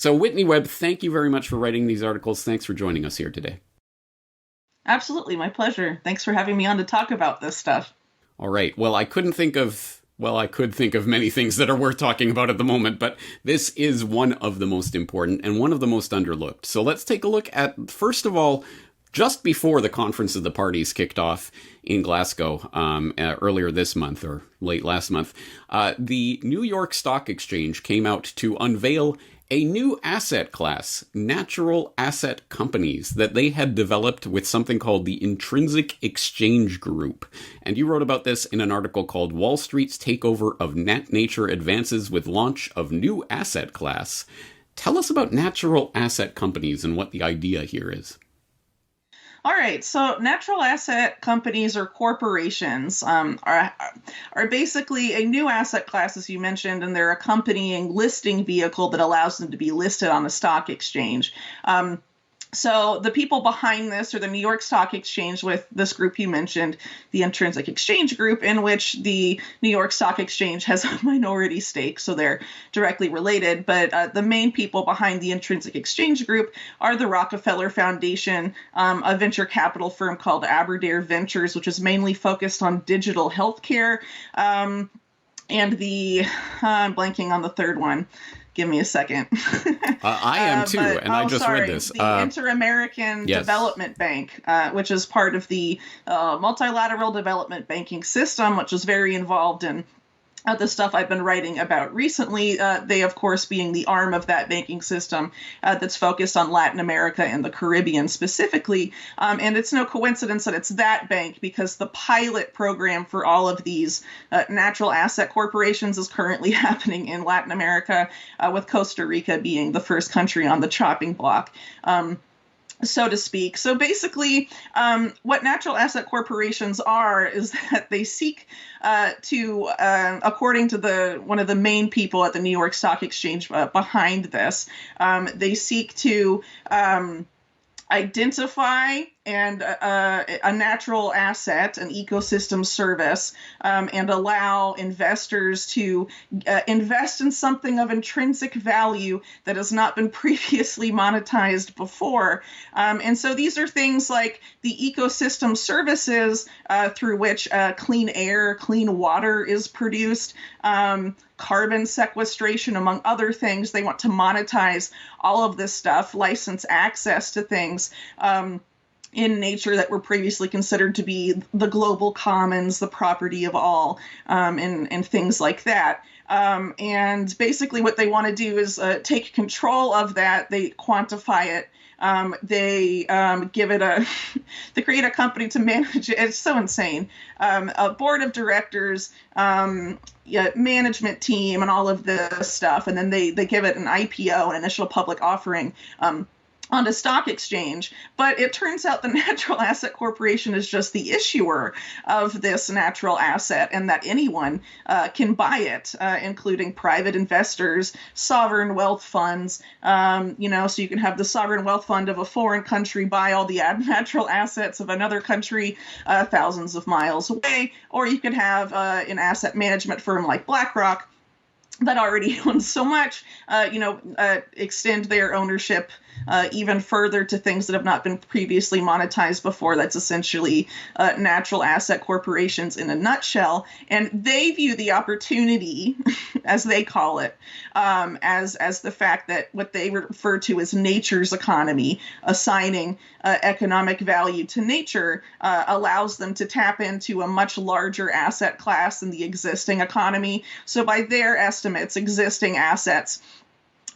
So Whitney Webb, thank you very much for writing these articles. Thanks for joining us here today. Absolutely, my pleasure. Thanks for having me on to talk about this stuff. All right. Well, I could think of many things that are worth talking about at the moment, but this is one of the most important and one of the most underlooked. So let's take a look at, first of all, just before the Conference of the Parties kicked off in Glasgow earlier this month or late last month, the New York Stock Exchange came out to unveil a new asset class, natural asset companies, that they had developed with something called the Intrinsic Exchange Group. And you wrote about this in an article called Wall Street's Takeover of Nature Advances with Launch of New Asset Class. Tell us about natural asset companies and what the idea here is. All right, so natural asset companies or corporations are basically a new asset class, as you mentioned, and they're accompanying listing vehicle that allows them to be listed on the stock exchange. So the people behind this are the New York Stock Exchange with this group you mentioned, the Intrinsic Exchange Group, in which the New York Stock Exchange has a minority stake, so they're directly related. But the main people behind the Intrinsic Exchange Group are the Rockefeller Foundation, a venture capital firm called Aberdare Ventures, which is mainly focused on digital healthcare, and I'm blanking on the third one. Give me a second. I am too, I just read this. The Inter-American Development Bank, which is part of the multilateral development banking system, which is very involved in the stuff I've been writing about recently, they, of course, being the arm of that banking system that's focused on Latin America and the Caribbean specifically. And it's no coincidence that it's that bank, because the pilot program for all of these natural asset corporations is currently happening in Latin America, with Costa Rica being the first country on the chopping block. So to speak. So basically, what natural asset corporations are is that they seek to, according to one of the main people at the New York Stock Exchange behind this, they seek to identify and a natural asset, an ecosystem service, and allow investors to invest in something of intrinsic value that has not been previously monetized before. And so these are things like the ecosystem services through which clean air, clean water is produced, carbon sequestration, among other things. They want to monetize all of this stuff, license access to things in nature that were previously considered to be the global commons, the property of all, and things like that. And basically what they want to do is take control of that. They quantify it. They give it they create a company to manage it. It's so insane. A board of directors, management team, and all of this stuff. And then they give it an IPO, an initial public offering, on a stock exchange. But it turns out the Natural Asset Corporation is just the issuer of this natural asset, and that anyone can buy it, including private investors, sovereign wealth funds, so you can have the sovereign wealth fund of a foreign country buy all the natural assets of another country thousands of miles away, or you could have an asset management firm like BlackRock that already owns so much, extend their ownership even further to things that have not been previously monetized before. That's essentially natural asset corporations in a nutshell. And they view the opportunity, as they call it, as the fact that what they refer to as nature's economy, assigning economic value to nature, allows them to tap into a much larger asset class than the existing economy. So by their estimates, existing assets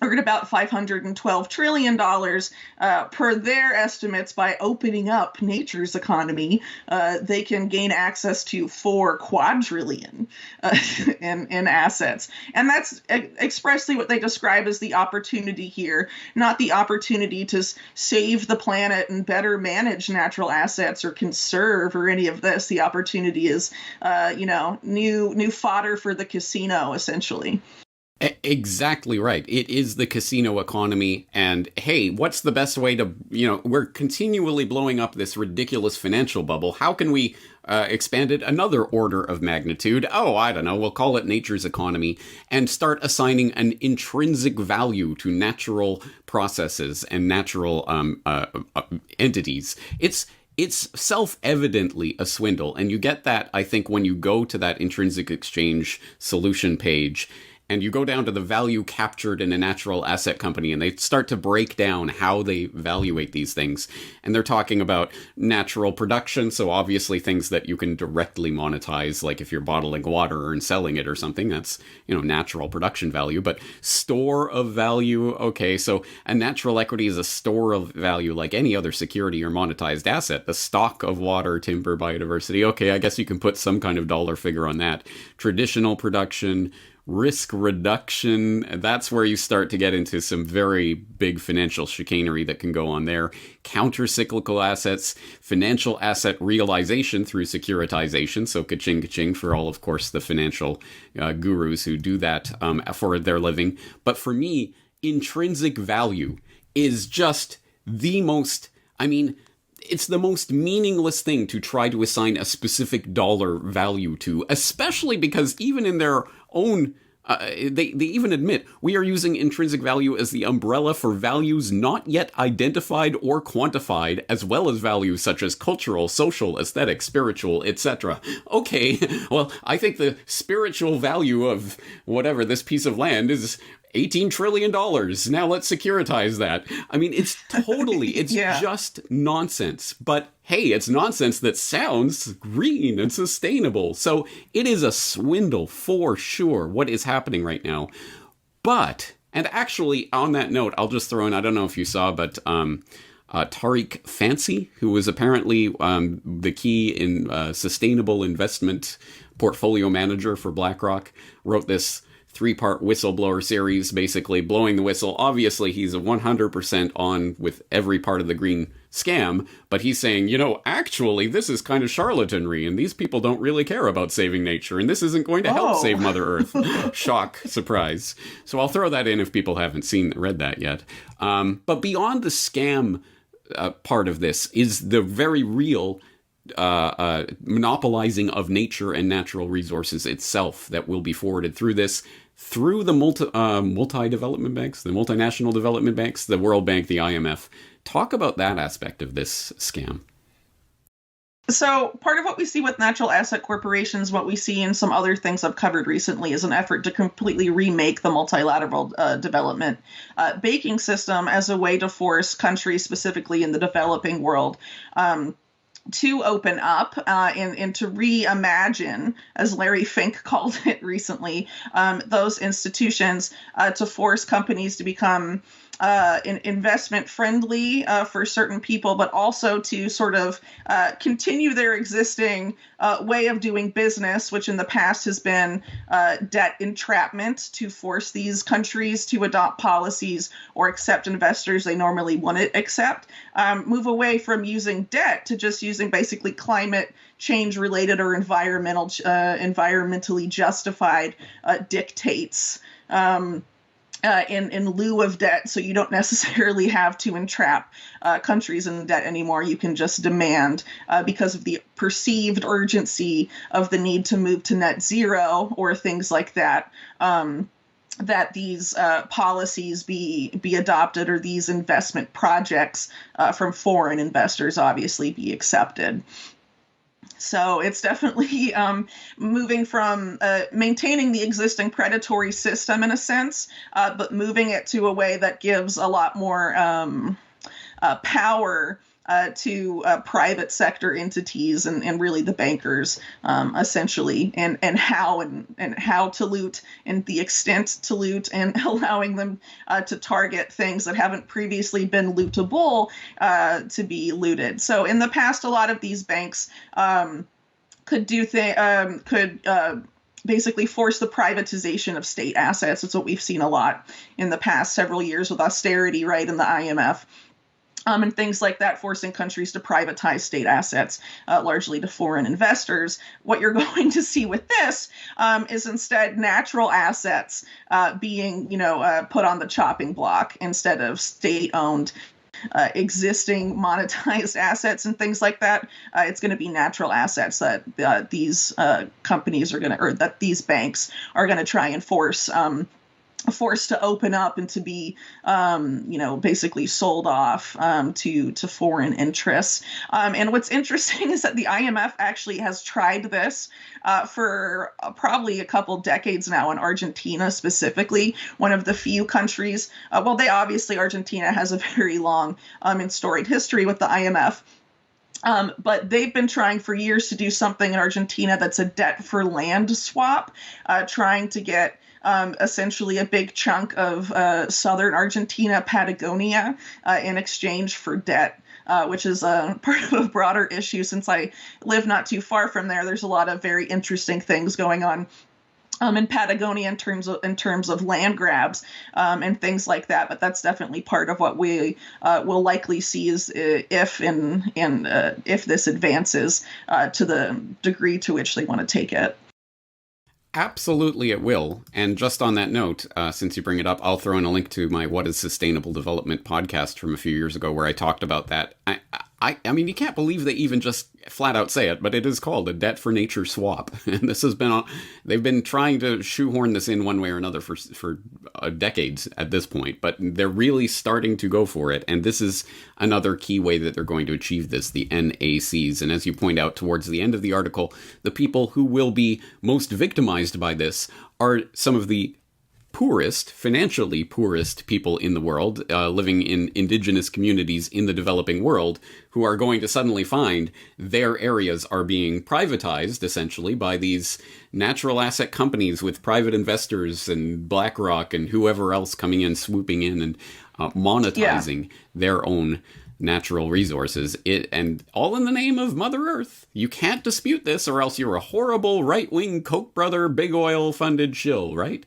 are at about $512 trillion per their estimates. By opening up nature's economy, they can gain access to 4 quadrillion in assets. And that's expressly what they describe as the opportunity here, not the opportunity to save the planet and better manage natural assets or conserve or any of this. The opportunity is, new fodder for the casino, essentially. Exactly right. It is the casino economy. And hey, what's the best way to, we're continually blowing up this ridiculous financial bubble. How can we expand it another order of magnitude? Oh, I don't know. We'll call it nature's economy and start assigning an intrinsic value to natural processes and natural entities. It's self-evidently a swindle. And you get that, I think, when you go to that intrinsic exchange solution page and you go down to the value captured in a natural asset company, and they start to break down how they evaluate these things. And they're talking about natural production, so obviously things that you can directly monetize, like if you're bottling water and selling it or something, that's, natural production value. But store of value, okay, so a natural equity is a store of value like any other security or monetized asset. The stock of water, timber, biodiversity, okay, I guess you can put some kind of dollar figure on that. Traditional production, risk reduction, that's where you start to get into some very big financial chicanery that can go on there. Counter-cyclical assets, financial asset realization through securitization, so ka-ching, ka-ching for all, of course, the financial gurus who do that for their living. But for me, intrinsic value is just the most, it's the most meaningless thing to try to assign a specific dollar value to, especially because even in their own, they even admit we are using intrinsic value as the umbrella for values not yet identified or quantified, as well as values such as cultural, social, aesthetic, spiritual, etc. Okay, well, I think the spiritual value of whatever this piece of land is $18 trillion. Now let's securitize that. It's totally, it's just nonsense. But hey, it's nonsense that sounds green and sustainable. So it is a swindle for sure, what is happening right now. But, and actually on that note, I'll just throw in, I don't know if you saw, but Tariq Fancy, who was apparently the key in sustainable investment portfolio manager for BlackRock, wrote this 3-part whistleblower series, basically blowing the whistle. Obviously, he's 100% on with every part of the green scam, but he's saying, actually, this is kind of charlatanry, and these people don't really care about saving nature, and this isn't going to help save Mother Earth. Shock, surprise. So I'll throw that in if people haven't read that yet. But beyond the scam part of this is the very real monopolizing of nature and natural resources itself that will be forwarded through this, through the multi-development banks, the multinational development banks, the World Bank, the IMF. Talk about that aspect of this scam. So part of what we see with natural asset corporations, what we see in some other things I've covered recently, is an effort to completely remake the multilateral development banking system as a way to force countries, specifically in the developing world, to open up and to reimagine, as Larry Fink called it recently, those institutions, to force companies to become investment friendly for certain people, but also to sort of continue their existing way of doing business, which in the past has been debt entrapment, to force these countries to adopt policies or accept investors they normally wouldn't accept, move away from using debt to just using basically climate change related or environmentally justified dictates in lieu of debt, so you don't necessarily have to entrap countries in debt anymore. You can just demand, because of the perceived urgency of the need to move to net zero or things like that, that these policies be adopted, or these investment projects from foreign investors obviously be accepted. So it's definitely moving from maintaining the existing predatory system in a sense, but moving it to a way that gives a lot more power to private sector entities and really the bankers, essentially, and how to loot and the extent to loot, and allowing them to target things that haven't previously been lootable to be looted. So in the past, a lot of these banks could basically force the privatization of state assets. It's what we've seen a lot in the past several years with austerity, right, and the IMF. And things like that, forcing countries to privatize state assets, largely to foreign investors. What you're going to see with this is instead natural assets being, put on the chopping block instead of state-owned existing monetized assets and things like that. It's going to be natural assets that these companies are going to, or that these banks are going to try and forced to open up and to be, basically sold off to foreign interests. And what's interesting is that the IMF actually has tried this for probably a couple decades now in Argentina specifically, one of the few countries. Argentina has a very long and storied history with the IMF. But they've been trying for years to do something in Argentina that's a debt for land swap, trying to get essentially a big chunk of southern Argentina, Patagonia, in exchange for debt. Which is part of a broader issue. Since I live not too far from there, there's a lot of very interesting things going on in Patagonia in terms of land grabs and things like that. But that's definitely part of what we will likely see is if this advances to the degree to which they want to take it. Absolutely, it will. And just on that note, since you bring it up, I'll throw in a link to my What is Sustainable Development podcast from a few years ago where I talked about that. I mean, you can't believe they even just flat out say it, but it is called a debt for nature swap. And this has been, they've been trying to shoehorn this in one way or another for decades at this point, but they're really starting to go for it. And this is another key way that they're going to achieve this, the NACs. And as you point out towards the end of the article, the people who will be most victimized by this are some of the financially poorest people in the world, living in indigenous communities in the developing world, who are going to suddenly find their areas are being privatized, essentially, by these natural asset companies with private investors and BlackRock and whoever else coming in, swooping in and monetizing their own natural resources, and all in the name of Mother Earth. You can't dispute this, or else you're a horrible right-wing Koch brother, big oil-funded shill, right?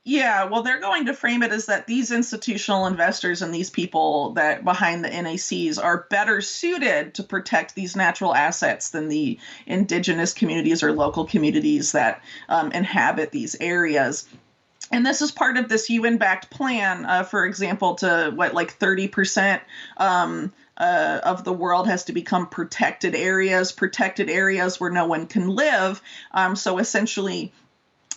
Yeah, well, they're going to frame it as that these institutional investors and these people that behind the NACs are better suited to protect these natural assets than the indigenous communities or local communities that inhabit these areas. And this is part of this UN-backed plan, for example, to 30% of the world has to become protected areas where no one can live. So essentially,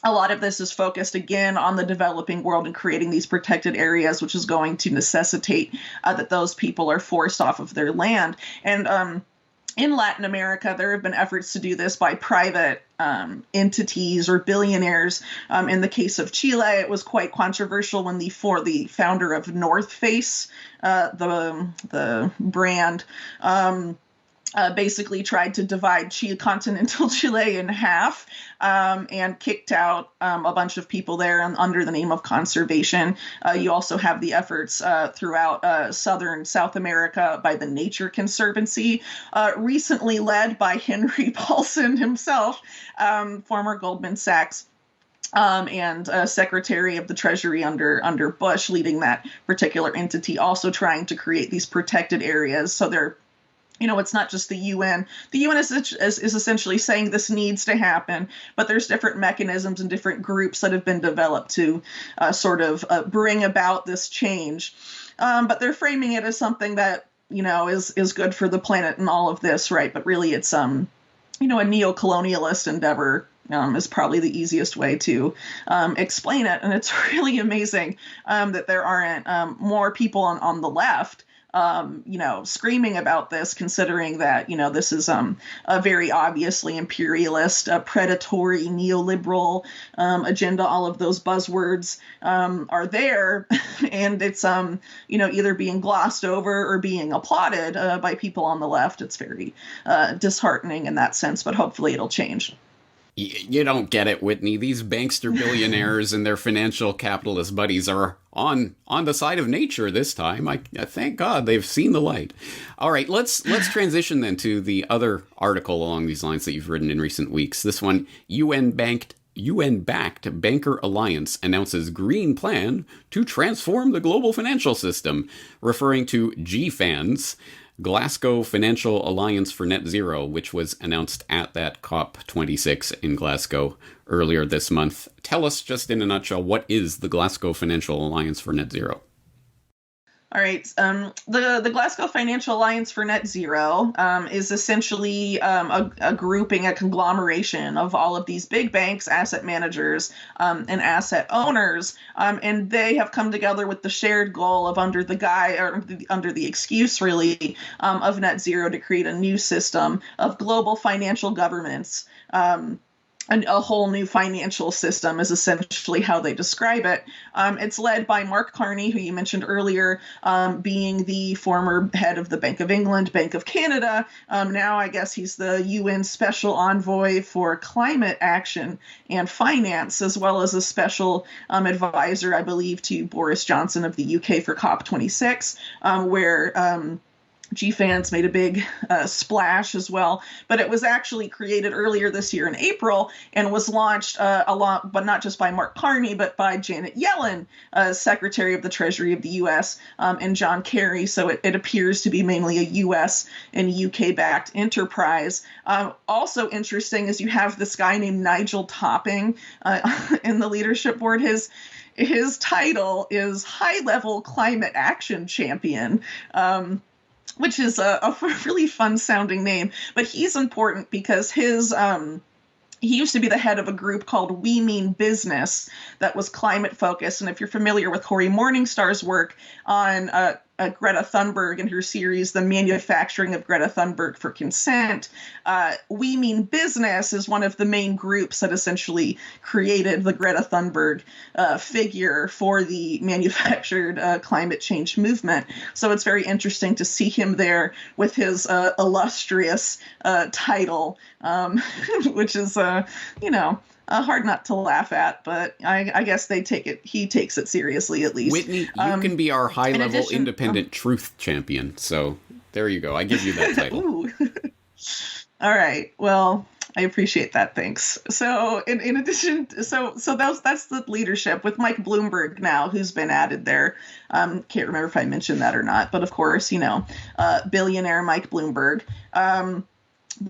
a lot of this is focused, again, on the developing world and creating these protected areas, which is going to necessitate that those people are forced off of their land. And in Latin America, there have been efforts to do this by private entities or billionaires. In the case of Chile, it was quite controversial when the founder of North Face, the brand, basically tried to divide continental Chile in half and kicked out a bunch of people there under the name of conservation. You also have the efforts throughout southern South America by the Nature Conservancy, recently led by Henry Paulson himself, former Goldman Sachs and Secretary of the Treasury under Bush, leading that particular entity, also trying to create these protected areas. So they're it's not just the UN. The UN is essentially saying this needs to happen, but there's different mechanisms and different groups that have been developed to bring about this change. But they're framing it as something that, is good for the planet and all of this, right? But really it's, a neo-colonialist endeavor. Is probably the easiest way to explain it. And it's really amazing that there aren't more people on the left screaming about this, considering that, this is a very obviously imperialist, predatory, neoliberal agenda. All of those buzzwords are there, and it's, either being glossed over or being applauded by people on the left. It's very disheartening in that sense, but hopefully it'll change. You don't get it, Whitney. These bankster billionaires and their financial capitalist buddies are on the side of nature this time. I thank God they've seen the light. All right, let's transition then to the other article along these lines that you've written in recent weeks. This one, UN-backed UN-backed banker alliance announces green plan to transform the global financial system, referring to GFANZ, Glasgow Financial Alliance for Net Zero, which was announced at that COP26 in Glasgow earlier this month. Tell us just in a nutshell, what is the Glasgow Financial Alliance for Net Zero? All right. The Glasgow Financial Alliance for Net Zero is essentially a grouping, a conglomeration of all of these big banks, asset managers, and asset owners, and they have come together with the shared goal of under the excuse, really, of net zero to create a new system of global financial governance. And a whole new financial system is essentially how they describe it. It's led by Mark Carney, who you mentioned earlier, being the former head of the Bank of England, Bank of Canada. Now I guess he's the UN Special Envoy for Climate Action and Finance, as well as a special advisor, I believe, to Boris Johnson of the UK for COP26, where GFANZ made a big splash as well, but it was actually created earlier this year in April and was launched but not just by Mark Carney, but by Janet Yellen, Secretary of the Treasury of the U.S., and John Kerry. So it appears to be mainly a U.S. and UK-backed enterprise. Also interesting is you have this guy named Nigel Topping in the leadership board. His title is High-Level Climate Action Champion, which is a really fun-sounding name. But he's important because he used to be the head of a group called We Mean Business that was climate-focused. And if you're familiar with Cory Morningstar's work on Greta Thunberg and her series, The Manufacturing of Greta Thunberg for Consent, We Mean Business is one of the main groups that essentially created the Greta Thunberg figure for the manufactured climate change movement. So it's very interesting to see him there with his illustrious title, which is, hard not to laugh at, but I guess he takes it seriously at least. Whitney, you can be our high-level independent truth champion. So there you go. I give you that title. Ooh. All right. Well, I appreciate that. Thanks. So in addition, that's the leadership with Mike Bloomberg now, who's been added there. Can't remember if I mentioned that or not, but of course, billionaire Mike Bloomberg.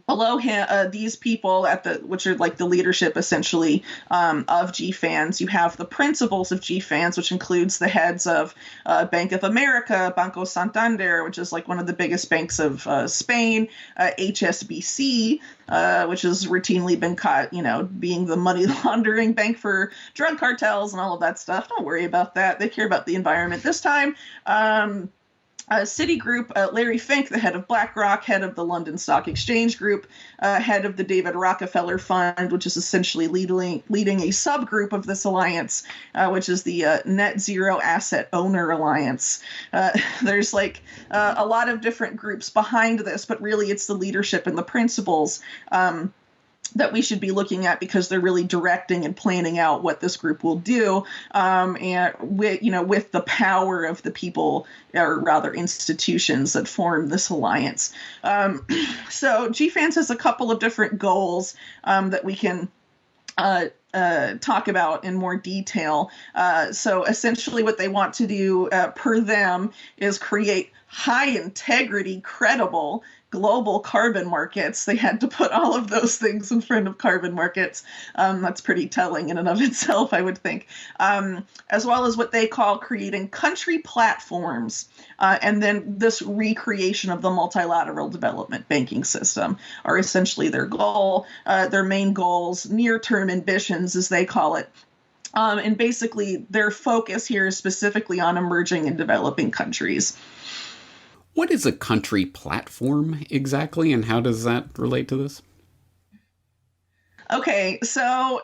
Below him, these people which are like the leadership essentially of GFANZ, you have the principals of GFANZ, which includes the heads of Bank of America, Banco Santander, which is like one of the biggest banks of Spain, HSBC, which has routinely been caught, being the money laundering bank for drug cartels and all of that stuff. Don't worry about that. They care about the environment this time. Citigroup, Larry Fink, the head of BlackRock, head of the London Stock Exchange Group, head of the David Rockefeller Fund, which is essentially leading a subgroup of this alliance, which is the Net Zero Asset Owner Alliance. There's a lot of different groups behind this, but really it's the leadership and the principles that we should be looking at because they're really directing and planning out what this group will do, and with the power of the people, or rather institutions that form this alliance. So GFANZ has a couple of different goals that we can talk about in more detail. So essentially what they want to do per them is create high integrity, credible global carbon markets. They had to put all of those things in front of carbon markets. That's pretty telling in and of itself, I would think. As well as what they call creating country platforms. And then this recreation of the multilateral development banking system are essentially their goal, their main goals, near-term ambitions, as they call it. And basically their focus here is specifically on emerging and developing countries. What is a country platform exactly, and how does that relate to this? Okay, so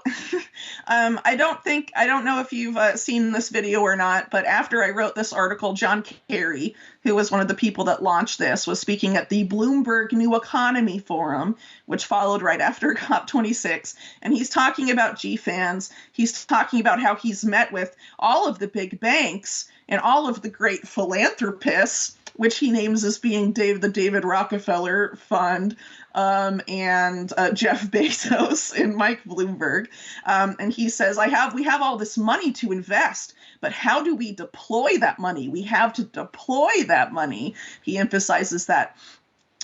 I don't know if you've seen this video or not, but after I wrote this article, John Kerry, who was one of the people that launched this, was speaking at the Bloomberg New Economy Forum, which followed right after COP26, and he's talking about GFANZ. He's talking about how he's met with all of the big banks and all of the great philanthropists which he names as being the David Rockefeller Fund, and Jeff Bezos and Mike Bloomberg. And he says, we have all this money to invest, but how do we deploy that money? We have to deploy that money. He emphasizes that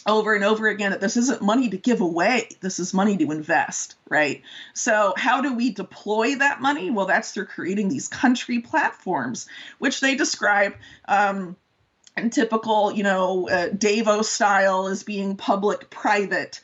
over and over again, that this isn't money to give away. This is money to invest, right? So how do we deploy that money? Well, that's through creating these country platforms, which they describe in typical, Davos style as being public-private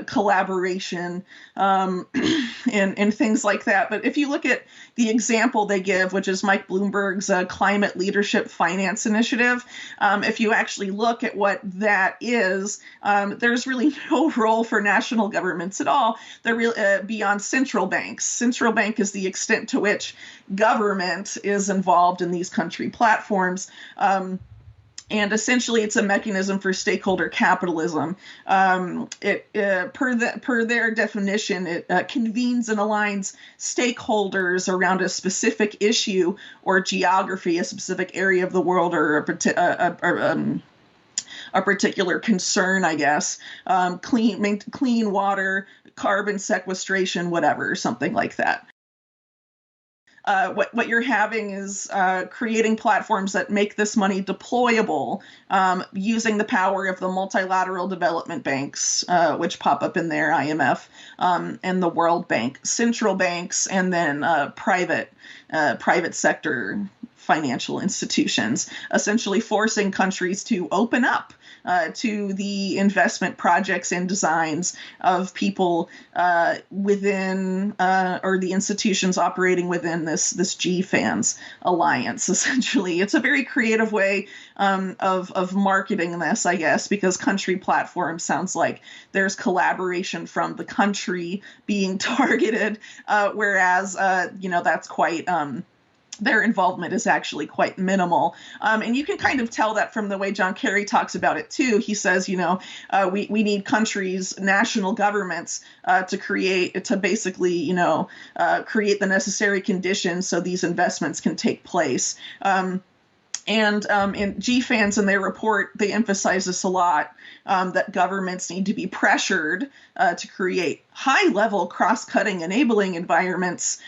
collaboration, and things like that. But if you look at the example they give, which is Mike Bloomberg's Climate Leadership Finance Initiative, if you actually look at what that is, there's really no role for national governments at all. They're beyond central banks. Central bank is the extent to which government is involved in these country platforms. And essentially, it's a mechanism for stakeholder capitalism. Per their definition, it convenes and aligns stakeholders around a specific issue or geography, a specific area of the world, or a particular concern, I guess. Clean water, carbon sequestration, whatever, something like that. What you're having is creating platforms that make this money deployable, using the power of the multilateral development banks, which pop up in there, IMF, and the World Bank, central banks, and then private sector financial institutions, essentially forcing countries to open up to the investment projects and designs of people within, or the institutions operating within this GFANZ alliance. Essentially, it's a very creative way of marketing this, I guess, because country platform sounds like there's collaboration from the country being targeted, whereas that's quite their involvement is actually quite minimal. And you can kind of tell that from the way John Kerry talks about it, too. He says, we need countries, national governments to basically create the necessary conditions so these investments can take place. And in GFANZ, in their report, they emphasize this a lot, that governments need to be pressured to create high-level cross-cutting enabling environments,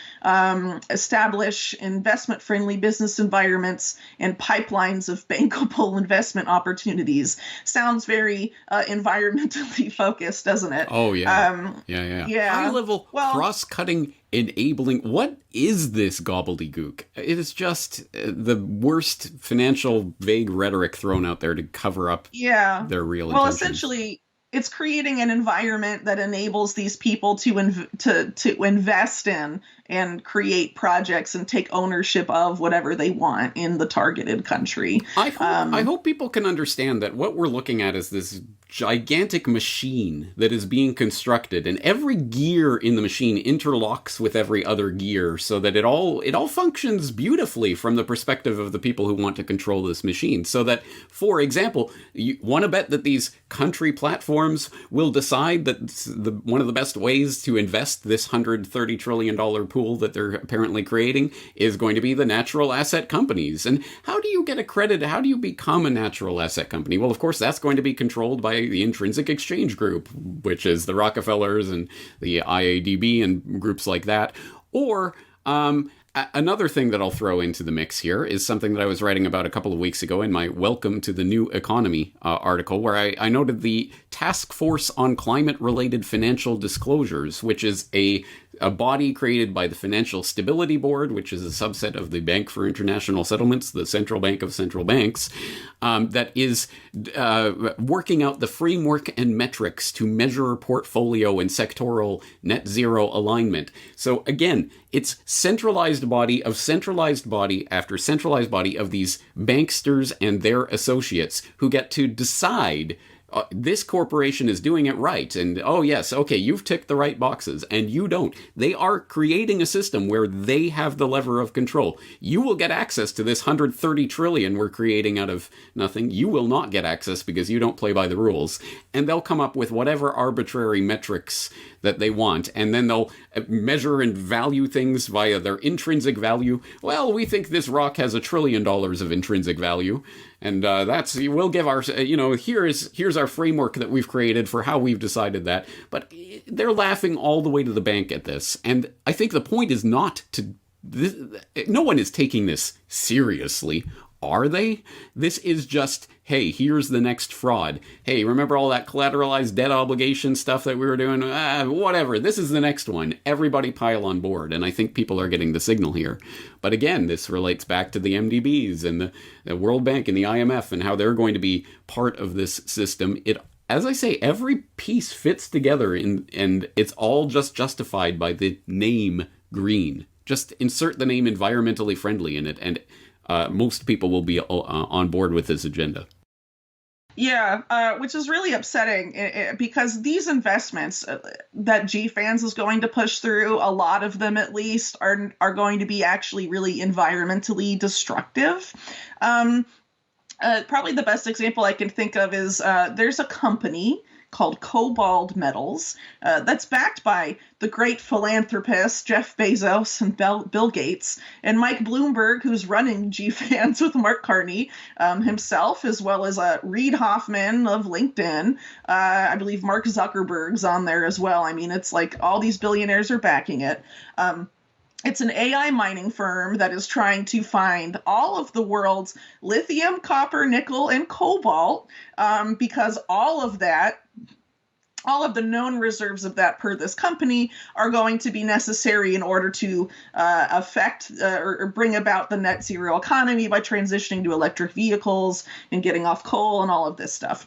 establish investment-friendly business environments, and pipelines of bankable investment opportunities. Sounds very environmentally focused, doesn't it? Oh, yeah. Yeah. High-level cross-cutting enabling. What is this gobbledygook? It is just the worst financial vague rhetoric thrown out there to cover up their real intentions. Well, essentially, it's creating an environment that enables these people to invest in and create projects and take ownership of whatever they want in the targeted country. I hope people can understand that what we're looking at is this gigantic machine that is being constructed, and every gear in the machine interlocks with every other gear so that it all functions beautifully from the perspective of the people who want to control this machine. So that, for example, you want to bet that these country platforms will decide that one of the best ways to invest this $130 trillion pool that they're apparently creating is going to be the natural asset companies. And how do you get accredited? How do you become a natural asset company? Well, of course, that's going to be controlled by the Intrinsic Exchange Group, which is the Rockefellers and the IADB and groups like that. Or another thing that I'll throw into the mix here is something that I was writing about a couple of weeks ago in my Welcome to the New Economy article, where I noted the Task Force on Climate-Related Financial Disclosures, which is a body created by the Financial Stability Board, which is a subset of the Bank for International Settlements, the central bank of central banks, that is working out the framework and metrics to measure portfolio and sectoral net zero alignment. So again, it's centralized body after centralized body of these banksters and their associates who get to decide this corporation is doing it right, and oh yes, okay, you've ticked the right boxes, and you don't. They are creating a system where they have the lever of control. You will get access to this $130 trillion we're creating out of nothing. You will not get access because you don't play by the rules. And they'll come up with whatever arbitrary metrics that they want, and then they'll measure and value things via their intrinsic value. Well, we think this rock has $1 trillion of intrinsic value. And we'll give our, here's our framework that we've created for how we've decided that. But they're laughing all the way to the bank at this. And I think the point is not to, no one is taking this seriously, are they? This is just, hey, here's the next fraud. Hey, remember all that collateralized debt obligation stuff that we were doing? Whatever. This is the next one. Everybody pile on board. And I think people are getting the signal here. But again, this relates back to the MDBs and the World Bank and the IMF and how they're going to be part of this system. As I say, every piece fits together and it's all just justified by the name green. Just insert the name environmentally friendly in it, and most people will be on board with this agenda. Yeah, which is really upsetting because these investments that GFANZ is going to push through, a lot of them at least, are going to be actually really environmentally destructive. Probably the best example I can think of is there's a company called Cobalt Metals that's backed by the great philanthropists Jeff Bezos and Bill Gates, and Mike Bloomberg, who's running GFANZ with Mark Carney himself, as well as Reid Hoffman of LinkedIn. I believe Mark Zuckerberg's on there as well. I mean, it's like all these billionaires are backing it. It's an AI mining firm that is trying to find all of the world's lithium, copper, nickel, and cobalt, because all of the known reserves of that per this company are going to be necessary in order to affect or bring about the net zero economy by transitioning to electric vehicles and getting off coal and all of this stuff.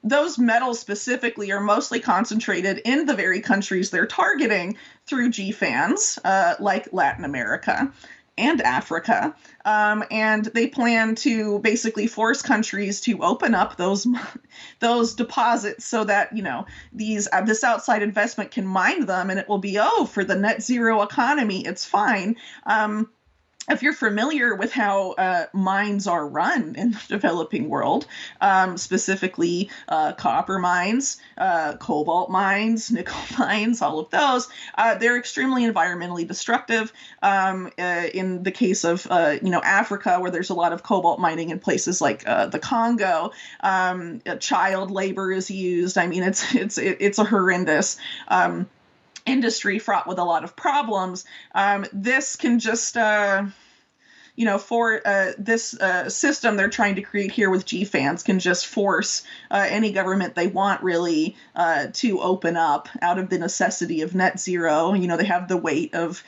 Those metals specifically are mostly concentrated in the very countries they're targeting through GFANZ, like Latin America and Africa. And they plan to basically force countries to open up those deposits so that, this outside investment can mine them, and it will be, for the net zero economy, it's fine. If you're familiar with how mines are run in the developing world, specifically copper mines, cobalt mines, nickel mines, all of those, they're extremely environmentally destructive. In the case of Africa, where there's a lot of cobalt mining in places like the Congo, child labor is used. I mean, it's a horrendous industry fraught with a lot of problems. This can just, this system they're trying to create here with GFANZ can just force any government they want really to open up out of the necessity of net zero. They have the weight of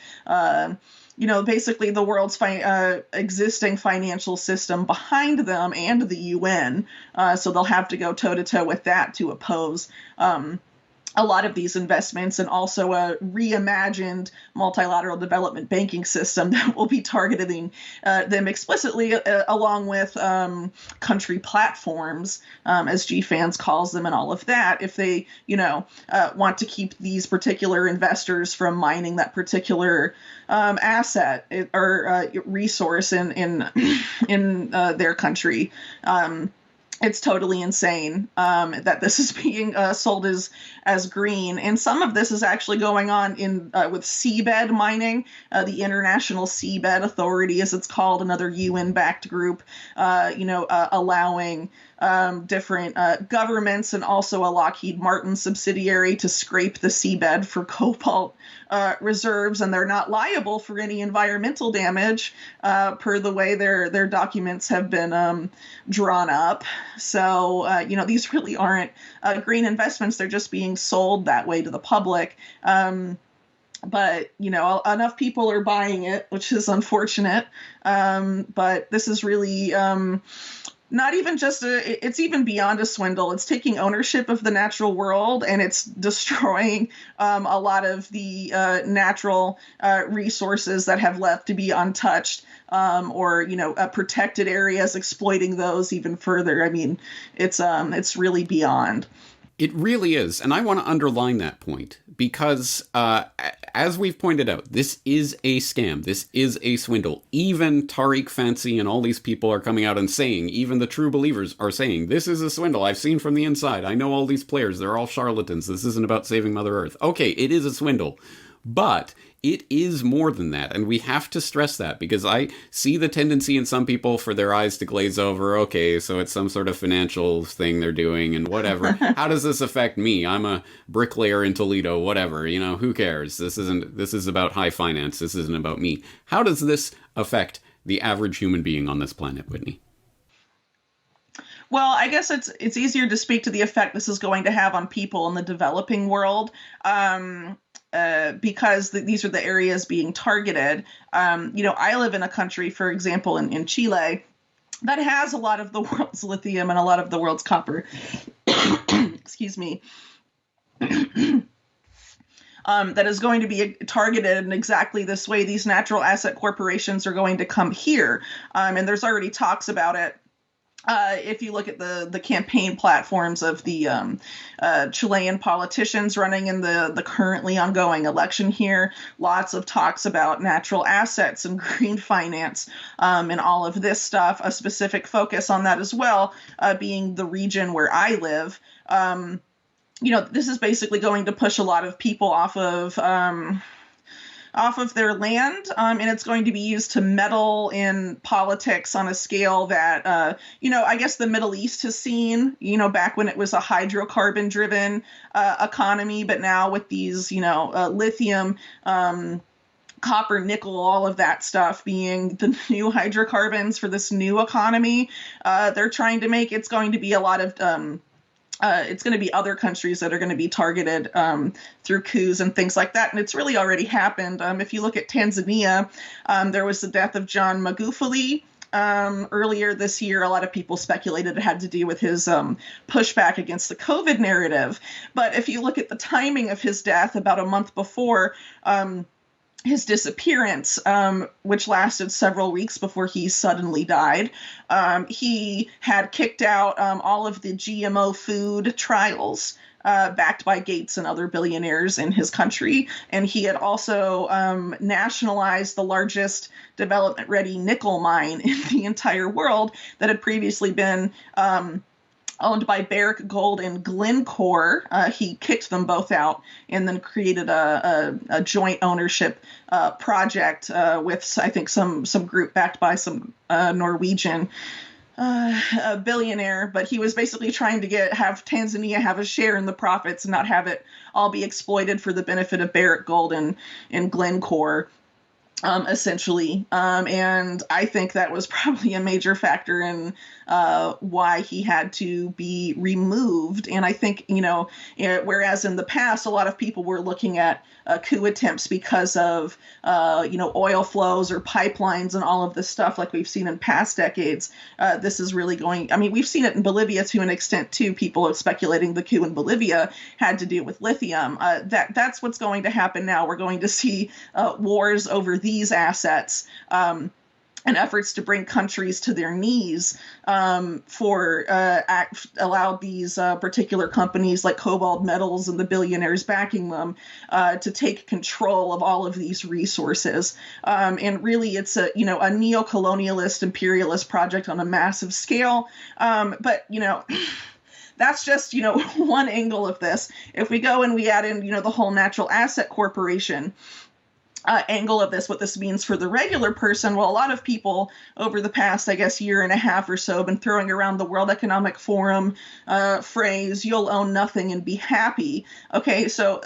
basically the world's existing financial system behind them and the UN. So they'll have to go toe-to-toe with that to oppose a lot of these investments, and also a reimagined multilateral development banking system that will be targeting them explicitly, along with country platforms, as GFANZ calls them, and all of that, if they, want to keep these particular investors from mining that particular asset or resource in their country. It's totally insane that this is being sold as green, and some of this is actually going on with seabed mining. The International Seabed Authority, as it's called, another UN-backed group, allowing different governments and also a Lockheed Martin subsidiary to scrape the seabed for cobalt reserves, and they're not liable for any environmental damage per the way their documents have been drawn up. So, these really aren't green investments. They're just being sold that way to the public. But, enough people are buying it, which is unfortunate. But this is really not even just it's even beyond a swindle. It's taking ownership of the natural world, and it's destroying a lot of the natural resources that have left to be untouched, or protected areas, exploiting those even further. I mean, it's really beyond. It really is. And I want to underline that point because, as we've pointed out, this is a scam. This is a swindle. Even Tariq Fancy and all these people are coming out and saying, even the true believers are saying, this is a swindle. I've seen from the inside. I know all these players. They're all charlatans. This isn't about saving Mother Earth. Okay, it is a swindle. But It is more than that, and we have to stress that, because I see the tendency in some people for their eyes to glaze over. Okay, so it's some sort of financial thing they're doing and whatever. How does this affect me? I'm a bricklayer in Toledo, whatever. Who cares? This is about high finance. This isn't about me. How does this affect the average human being on this planet, Whitney? Well, I guess it's easier to speak to the effect this is going to have on people in the developing world. Because these are the areas being targeted. I live in a country, for example, in Chile, that has a lot of the world's lithium and a lot of the world's copper. Excuse me. That is going to be targeted in exactly this way. These natural asset corporations are going to come here. And there's already talks about it. If you look at the campaign platforms of the Chilean politicians running in the currently ongoing election here, lots of talks about natural assets and green finance and all of this stuff, a specific focus on that as well, being the region where I live. This is basically going to push a lot of people off of their land, and it's going to be used to meddle in politics on a scale that, I guess the Middle East has seen, back when it was a hydrocarbon-driven economy, but now with these, lithium, copper, nickel, all of that stuff being the new hydrocarbons for this new economy, they're trying to make it's going to be a lot of it's going to be other countries that are going to be targeted through coups and things like that. And it's really already happened. If you look at Tanzania, there was the death of John Magufuli earlier this year. A lot of people speculated it had to do with his pushback against the COVID narrative. But if you look at the timing of his death, about a month before his disappearance, which lasted several weeks before he suddenly died, he had kicked out all of the GMO food trials backed by Gates and other billionaires in his country. And he had also nationalized the largest development-ready nickel mine in the entire world that had previously been owned by Barrick Gold and Glencore. He kicked them both out and then created a joint ownership project with, I think, some group backed by some Norwegian billionaire. But he was basically trying to have Tanzania have a share in the profits and not have it all be exploited for the benefit of Barrick Gold and Glencore. Essentially. And I think that was probably a major factor in why he had to be removed. And I think, whereas in the past, a lot of people were looking at coup attempts because of, oil flows or pipelines and all of this stuff like we've seen in past decades. This is really we've seen it in Bolivia to an extent too. People are speculating the coup in Bolivia had to do with lithium. That's what's going to happen now. We're going to see wars over these assets and efforts to bring countries to their knees allow these particular companies like Cobalt Metals and the billionaires backing them to take control of all of these resources. And really, it's a neo-colonialist imperialist project on a massive scale. But that's just, one angle of this. If we go and we add in, the whole natural asset corporation angle of this, what this means for the regular person. Well, a lot of people over the past, I guess, year and a half or so have been throwing around the World Economic Forum phrase, you'll own nothing and be happy. Okay, so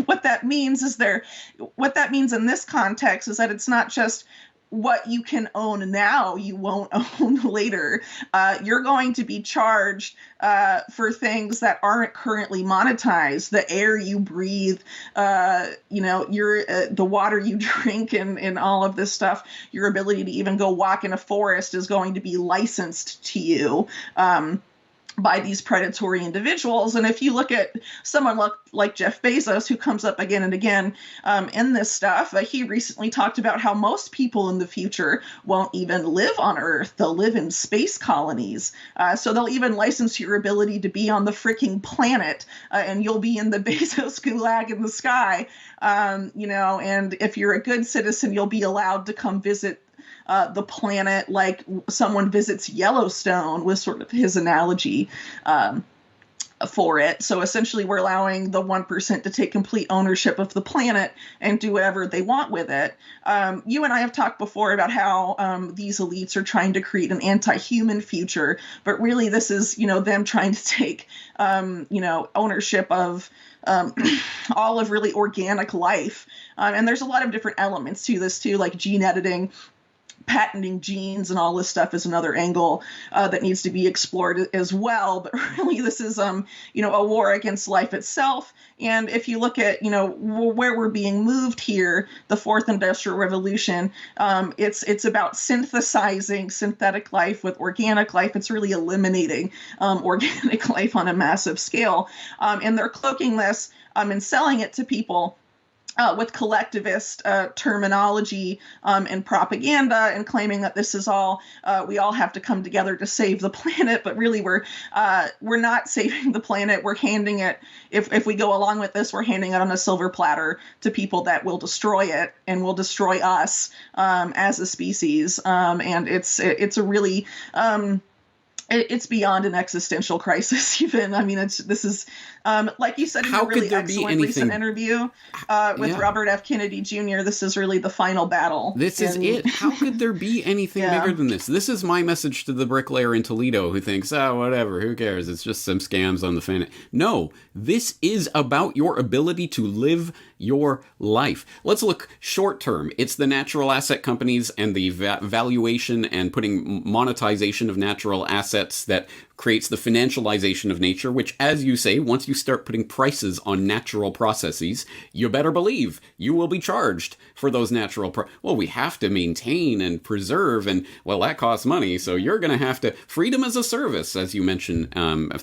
what that means in this context is that it's not just what you can own now, you won't own later. You're going to be charged for things that aren't currently monetized. The air you breathe, the water you drink, and all of this stuff. Your ability to even go walk in a forest is going to be licensed to you by these predatory individuals. And if you look at someone like Jeff Bezos, who comes up again and again in this stuff, he recently talked about how most people in the future won't even live on Earth. They'll live in space colonies. So they'll even license your ability to be on the freaking planet, and you'll be in the Bezos gulag in the sky. And if you're a good citizen, you'll be allowed to come visit the planet like someone visits Yellowstone, was sort of his analogy. for it. So essentially, we're allowing the 1% to take complete ownership of the planet and do whatever they want with it. You and I have talked before about how these elites are trying to create an anti-human future, but really this is, them trying to take, ownership of all of really organic life. And there's a lot of different elements to this too, like gene editing. Patenting genes and all this stuff is another angle that needs to be explored as well. But really, this is, a war against life itself. And if you look at, where we're being moved here, the fourth industrial revolution, it's about synthesizing synthetic life with organic life. It's really eliminating organic life on a massive scale. And they're cloaking this and selling it to people with collectivist terminology and propaganda, and claiming that this is all we all have to come together to save the planet. But really, we're not saving the planet. We're handing it, if we go along with this, we're handing it on a silver platter to people that will destroy it and will destroy us as a species. And it's a really it's beyond an existential crisis, even. I mean, this is, like you said in a really excellent recent interview with Robert F. Kennedy Jr., this is really the final battle. This is it. How could there be anything bigger than this? This is my message to the bricklayer in Toledo who thinks, whatever, who cares? It's just some scams on the planet. No, this is about your ability to live your life. Let's look short term. It's the natural asset companies and the valuation and putting monetization of natural assets that creates the financialization of nature, which, as you say, once you start putting prices on natural processes, you better believe you will be charged for those natural well, we have to maintain and preserve, and, well, that costs money, so you're going to have to... Freedom as a service, as you mentioned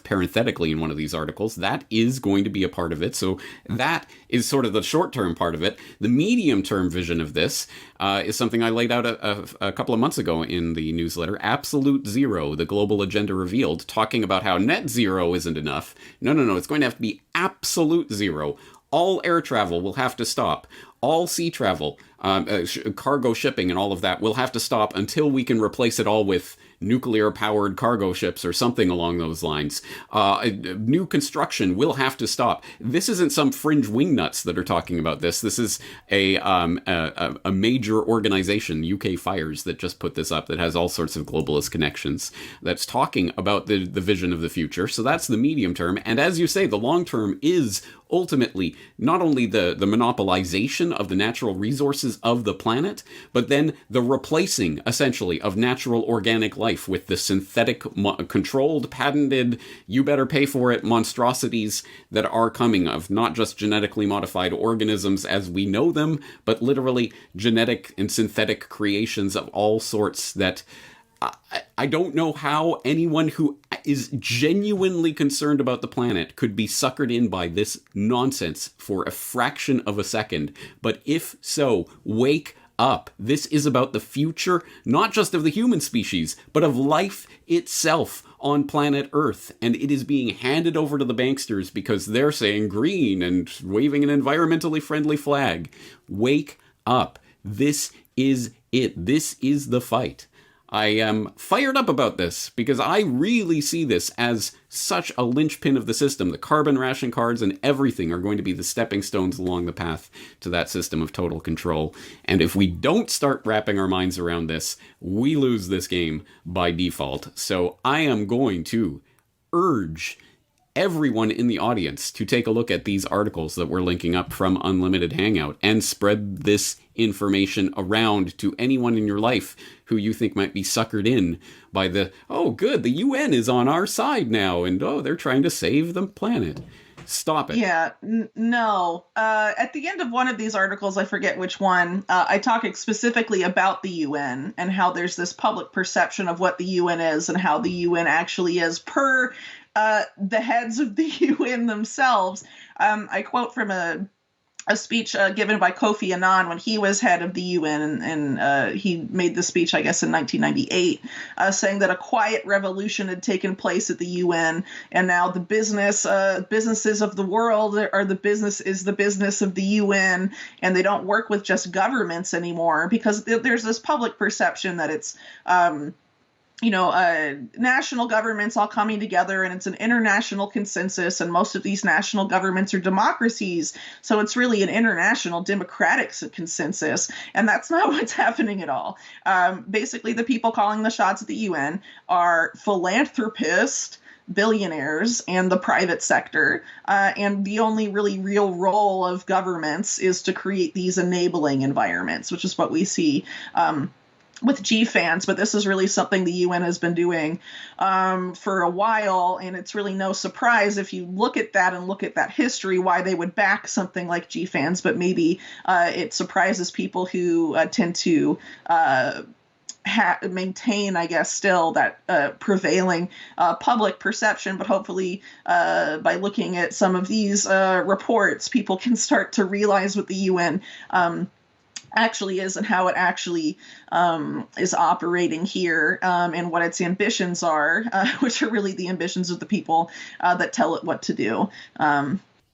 parenthetically in one of these articles, that is going to be a part of it. So that is sort of the short-term part of it. The medium-term vision of this is something I laid out a couple of months ago in the newsletter, Absolute Zero, the Global Agenda Revealed, talking about how net zero isn't enough. No, it's going to have to be absolute zero. All air travel will have to stop. All sea travel, cargo shipping and all of that will have to stop until we can replace it all with nuclear-powered cargo ships or something along those lines. New construction will have to stop. This isn't some fringe wingnuts that are talking about this. This is a major organization, UK Fires, that just put this up, that has all sorts of globalist connections, that's talking about the vision of the future. So that's the medium term. And as you say, the long term is ultimately not only the monopolization of the natural resources of the planet, but then the replacing, essentially, of natural organic life with the synthetic, controlled, patented, you better pay for it monstrosities that are coming of not just genetically modified organisms as we know them, but literally genetic and synthetic creations of all sorts that... I don't know how anyone who is genuinely concerned about the planet could be suckered in by this nonsense for a fraction of a second. But if so, wake up. This is about the future, not just of the human species, but of life itself on planet Earth. And it is being handed over to the banksters because they're saying green and waving an environmentally friendly flag. Wake up. This is it. This is the fight. I am fired up about this because I really see this as such a linchpin of the system. The carbon ration cards and everything are going to be the stepping stones along the path to that system of total control. And if we don't start wrapping our minds around this, we lose this game by default. So I am going to urge everyone in the audience to take a look at these articles that we're linking up from Unlimited Hangout and spread this information around to anyone in your life who you think might be suckered in by the, oh good, the UN is on our side now, and oh, they're trying to save the planet. Stop it. Yeah, no. At the end of one of these articles, I forget which one, I talk specifically about the UN and how there's this public perception of what the UN is and how the UN actually is per the heads of the UN themselves. I quote from a speech given by Kofi Annan when he was head of the UN, and he made the speech, I guess, in 1998, saying that a quiet revolution had taken place at the UN, and now the businesses of the world are the business of the UN, and they don't work with just governments anymore because there's this public perception that it's national governments all coming together, and it's an international consensus, and most of these national governments are democracies, so it's really an international democratic consensus, and that's not what's happening at all. Basically, the people calling the shots at the UN are philanthropists, billionaires, and the private sector. And the only really real role of governments is to create these enabling environments, which is what we see with GFANZ, but this is really something the UN has been doing for a while, and it's really no surprise if you look at that and look at that history why they would back something like GFANZ, but maybe it surprises people who tend to maintain, I guess, still that prevailing public perception, but hopefully by looking at some of these reports, people can start to realize what the UN actually is and how it actually is operating here, and what its ambitions are, which are really the ambitions of the people that tell it what to do.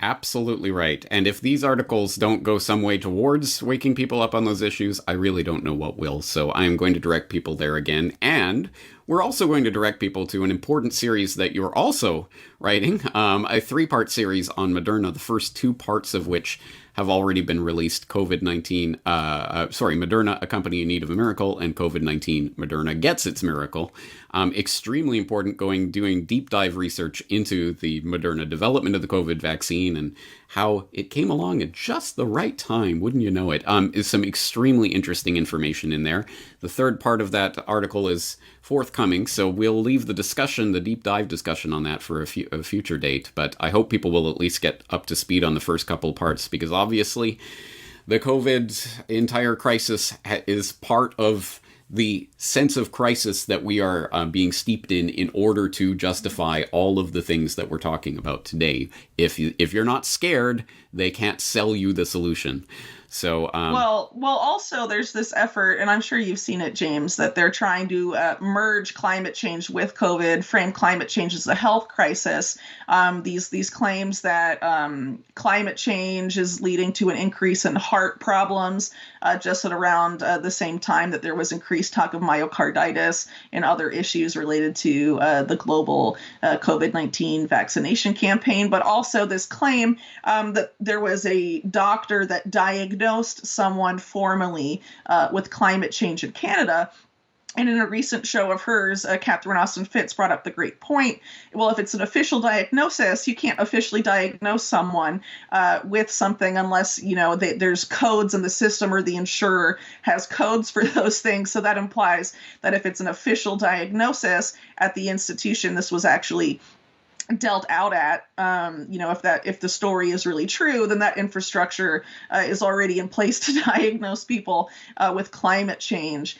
Absolutely right. And if these articles don't go some way towards waking people up on those issues, I really don't know what will. So I am going to direct people there again. And we're also going to direct people to an important series that you're also writing, a 3-part series on Moderna, the first 2 parts of which have already been released. COVID-19, Moderna, a company in need of a miracle, and COVID-19, Moderna gets its miracle. Extremely important, doing deep dive research into the Moderna development of the COVID vaccine and how it came along at just the right time, wouldn't you know it? Is some extremely interesting information in there. The 3rd part of that article is forthcoming, so we'll leave the deep dive discussion on that for a future date, but I hope people will at least get up to speed on the first couple parts, because obviously the COVID entire crisis is part of the sense of crisis that we are being steeped in order to justify all of the things that we're talking about today. If you're not scared, they can't sell you the solution. So, well, also there's this effort, and I'm sure you've seen it, James, that they're trying to merge climate change with COVID, frame climate change as a health crisis. These claims that climate change is leading to an increase in heart problems, just at around the same time that there was increased talk of myocarditis and other issues related to the global COVID-19 vaccination campaign, but also this claim that there was a doctor that diagnosed someone formally with climate change in Canada. And in a recent show of hers, Catherine Austin Fitts brought up the great point. Well, if it's an official diagnosis, you can't officially diagnose someone with something unless, there's codes in the system or the insurer has codes for those things. So that implies that if it's an official diagnosis at the institution, this was actually dealt out at, if the story is really true, then that infrastructure is already in place to diagnose people with climate change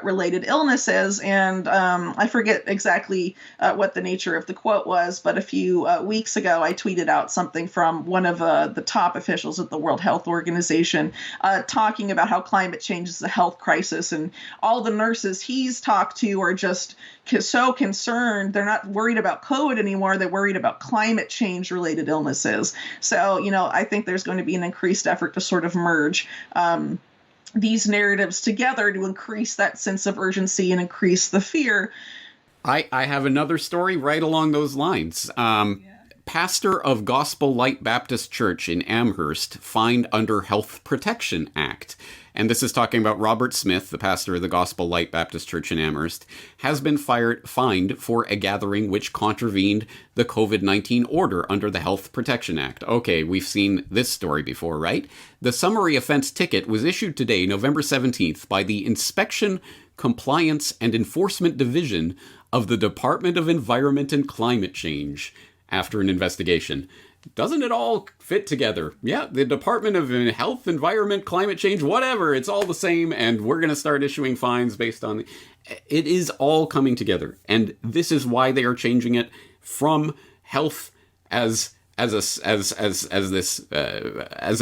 related illnesses. And I forget exactly what the nature of the quote was, but a few weeks ago, I tweeted out something from one of the top officials at the World Health Organization talking about how climate change is a health crisis, and all the nurses he's talked to are just so concerned. They're not worried about COVID anymore. They're worried about climate change related illnesses. So, I think there's going to be an increased effort to sort of merge these narratives together to increase that sense of urgency and increase the fear. I have another story right along those lines. Pastor of Gospel Light Baptist Church in Amherst fined under Health Protection Act. And this is talking about Robert Smith, the pastor of the Gospel Light Baptist Church in Amherst, has been fined for a gathering which contravened the COVID-19 order under the Health Protection Act. Okay, we've seen this story before, right? The summary offense ticket was issued today, November 17th, by the Inspection, Compliance, and Enforcement Division of the Department of Environment and Climate Change after an investigation. Doesn't it all fit together? Yeah, the Department of Health, Environment, Climate Change, whatever, it's all the same, and we're going to start issuing fines based on... It is all coming together, and this is why they are changing it from health as a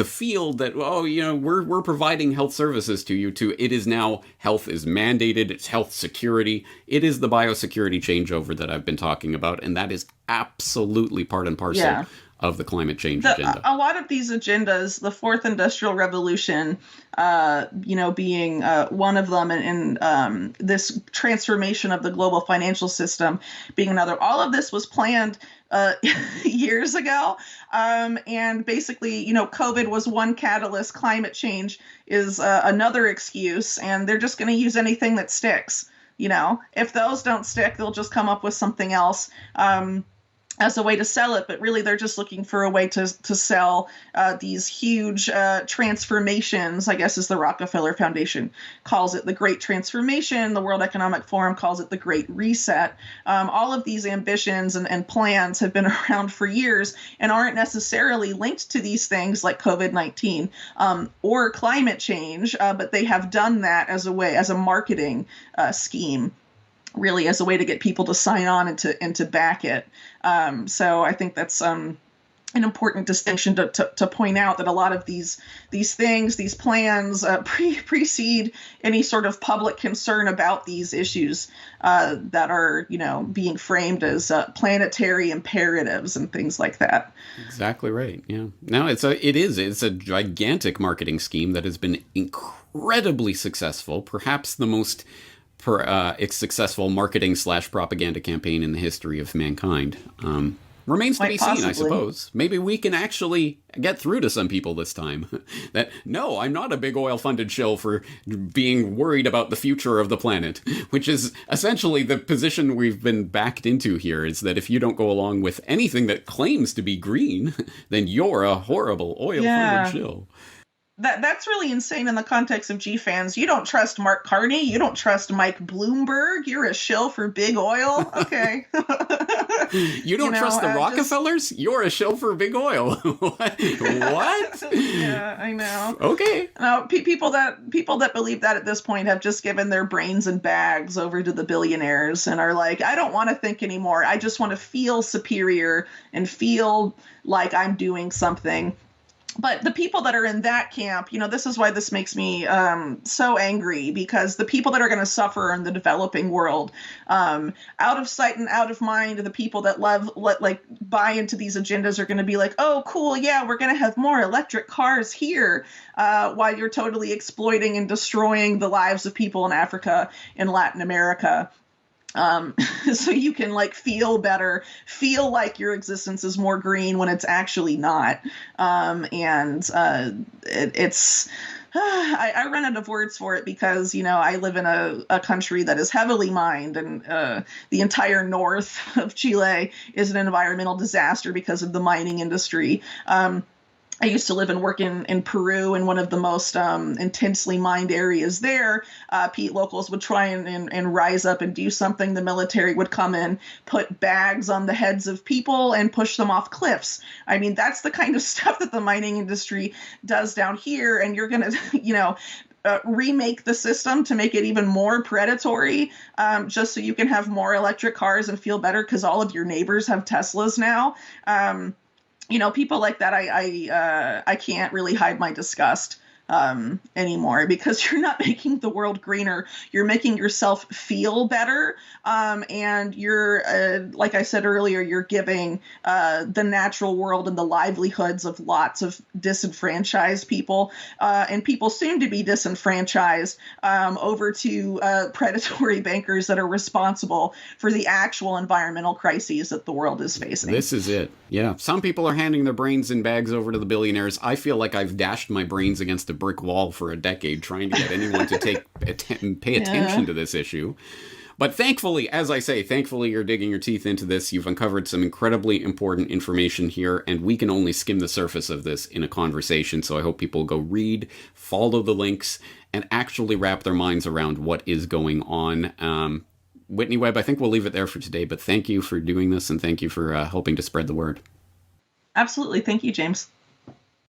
field that, we're providing health services to you, to it is now health is mandated, it's health security. It is the biosecurity changeover that I've been talking about, and that is absolutely part and parcel of the climate change agenda. A lot of these agendas, the fourth industrial revolution, being one of them, and this transformation of the global financial system being another. All of this was planned years ago. And basically, COVID was one catalyst. Climate change is another excuse, and they're just going to use anything that sticks. If those don't stick, they'll just come up with something else as a way to sell it. But really, they're just looking for a way to sell these huge transformations, I guess, as the Rockefeller Foundation calls it, the Great Transformation. The World Economic Forum calls it the Great Reset. All of these ambitions and plans have been around for years and aren't necessarily linked to these things like COVID-19 or climate change, but they have done that as a marketing scheme, really as a way to get people to sign on and to back it. So I think that's an important distinction to point out, that a lot of these things, these plans precede any sort of public concern about these issues that are, being framed as planetary imperatives and things like that. Exactly right. Yeah. No, it's a gigantic marketing scheme that has been incredibly successful, perhaps the most successful marketing / propaganda campaign in the history of mankind. Remains to be seen, I suppose. Maybe we can actually get through to some people this time. That, no, I'm not a big oil-funded shill for being worried about the future of the planet, which is essentially the position we've been backed into here, is that if you don't go along with anything that claims to be green, then you're a horrible oil-funded shill. That's really insane in the context of GFANZ. You don't trust Mark Carney. You don't trust Mike Bloomberg. You're a shill for big oil. Okay. You don't trust the Rockefellers? You're a shill for big oil. What? Yeah, I know. Okay. Now, people that believe that at this point have just given their brains and bags over to the billionaires and are like, I don't want to think anymore. I just want to feel superior and feel like I'm doing something. But the people that are in that camp, this is why this makes me so angry, because the people that are going to suffer in the developing world, out of sight and out of mind, the people that buy into these agendas are going to be like, oh, cool, yeah, we're going to have more electric cars here, while you're totally exploiting and destroying the lives of people in Africa and Latin America. So you can feel better, feel like your existence is more green when it's actually not. It's I run out of words for it because, I live in a country that is heavily mined, and the entire north of Chile is an environmental disaster because of the mining industry. I used to live and work in Peru, in one of the most intensely mined areas there. Locals would try and rise up and do something. The military would come in, put bags on the heads of people, and push them off cliffs. I mean, that's the kind of stuff that the mining industry does down here. And you're going to, remake the system to make it even more predatory, just so you can have more electric cars and feel better because all of your neighbors have Teslas now. People like that, I can't really hide my disgust anymore, because you're not making the world greener. You're making yourself feel better. And you're, like I said earlier, you're giving the natural world and the livelihoods of lots of disenfranchised people, and people soon to be disenfranchised, over to predatory bankers that are responsible for the actual environmental crises that the world is facing. This is it. Yeah. Some people are handing their brains in bags over to the billionaires. I feel like I've dashed my brains against a brick wall for a decade trying to get anyone to pay attention to this issue. But thankfully, as I say, you're digging your teeth into this. You've uncovered some incredibly important information here, and we can only skim the surface of this in a conversation. So I hope people go read, follow the links, and actually wrap their minds around what is going on. Whitney Webb, I think we'll leave it there for today, but thank you for doing this, and thank you for helping to spread the word. Absolutely. Thank you, James.